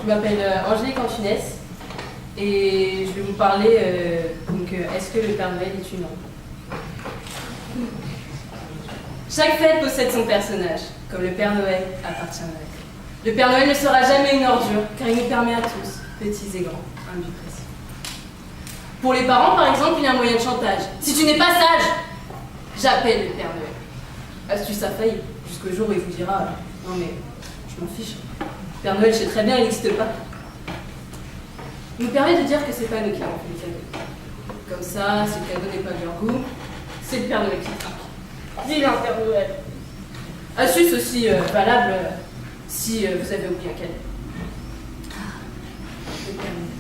m'appelle Angélique Antunes et je vais vous parler est-ce que le Père Noël est humain? Chaque fête possède son personnage, comme le Père Noël appartient à Noël. Le Père Noël ne sera jamais une ordure, car il nous permet à tous, petits et grands, un but précis. Pour les parents, par exemple, il y a un moyen de chantage. Si tu n'es pas sage, j'appelle le Père Noël. Astuce à faillir, jusqu'au jour où il vous dira non mais je m'en fiche. Le Père Noël, je sais très bien, il n'existe pas. Il nous permet de dire que c'est pas nous qui avons fait le cadeau. Comme ça, si le cadeau n'est pas de leur goût, c'est le Père Noël qui craque. Vilain Père Noël. Astuce aussi valable si vous avez oublié un cadeau. Le Père Noël.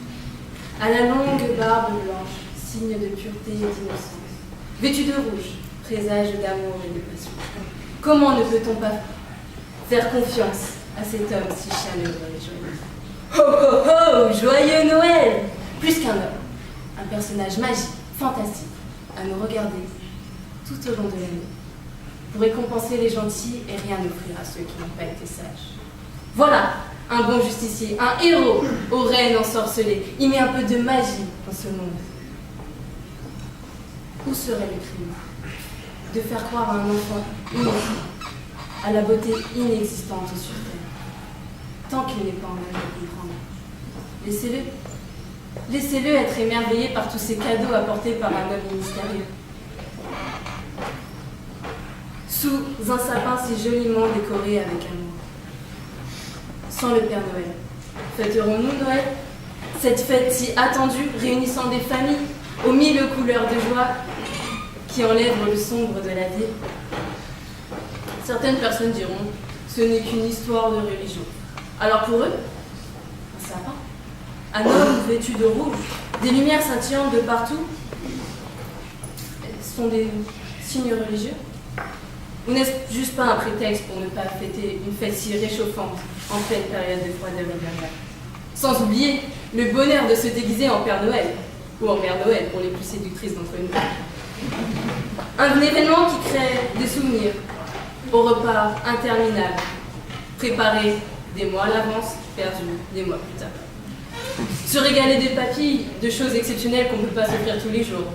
À la longue barbe blanche, signe de pureté et d'innocence, vêtu de rouge, présage d'amour et de passion. Comment ne peut-on pas faire confiance à cet homme si chaleureux et joyeux? Ho ho ho, joyeux Noël! Plus qu'un homme, un personnage magique, fantastique, à nous regarder tout au long de l'année, pour récompenser les gentils et rien offrir à ceux qui n'ont pas été sages. Voilà un bon justicier, un héros aux reines ensorcelées. Il met un peu de magie dans ce monde. Où serait le crime de faire croire à un enfant innocent à la beauté inexistante sur terre, tant qu'il n'est pas en âge de comprendre? Laissez-le. Laissez-le être émerveillé par tous ces cadeaux apportés par un homme mystérieux. Sous un sapin si joliment décoré avec amour. Sans le Père Noël, fêterons-nous Noël? Cette fête si attendue, réunissant des familles aux mille couleurs de joie qui enlèvent le sombre de la vie. Certaines personnes diront, ce n'est qu'une histoire de religion. Alors pour eux, un sapin, un homme vêtu de rouge, des lumières scintillantes de partout, sont des signes religieux? Ou n'est-ce juste pas un prétexte pour ne pas fêter une fête si réchauffante en pleine période de froideur hivernale? Sans oublier le bonheur de se déguiser en Père Noël, ou en Mère Noël pour les plus séductrices d'entre nous. Un événement qui crée des souvenirs au repas interminable, préparé des mois à l'avance, perdu des mois plus tard. Se régaler des papilles, de choses exceptionnelles qu'on ne peut pas s'offrir tous les jours.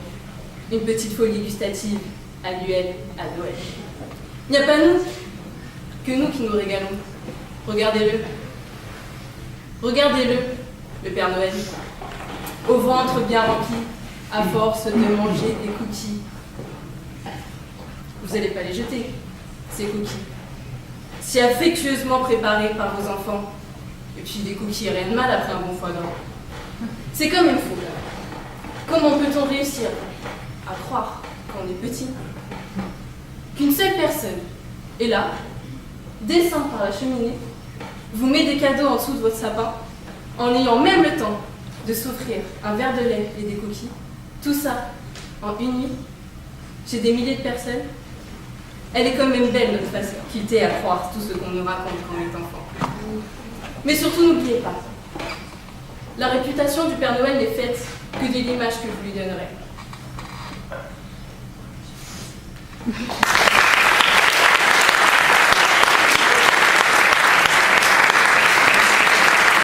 Une petite folie gustative annuelle à Noël. Il n'y a pas nous qui nous régalons. Regardez-le. Regardez-le, le Père Noël. Au ventre bien rempli, à force de manger des cookies. Vous n'allez pas les jeter, ces cookies. Si affectueusement préparés par vos enfants. Et puis des cookies, rien de mal après un bon foie gras. C'est comme une foule. Comment peut-on réussir à croire qu'on est petit? Qu'une seule personne est là, descend par la cheminée, vous met des cadeaux en dessous de votre sapin, en ayant même le temps de s'offrir un verre de lait et des cookies, tout ça en une nuit, chez des milliers de personnes. Elle est quand même belle, notre faculté à croire tout ce qu'on nous raconte quand on est enfant. Mais surtout, n'oubliez pas, la réputation du Père Noël n'est faite que de l'image que vous lui donnerez.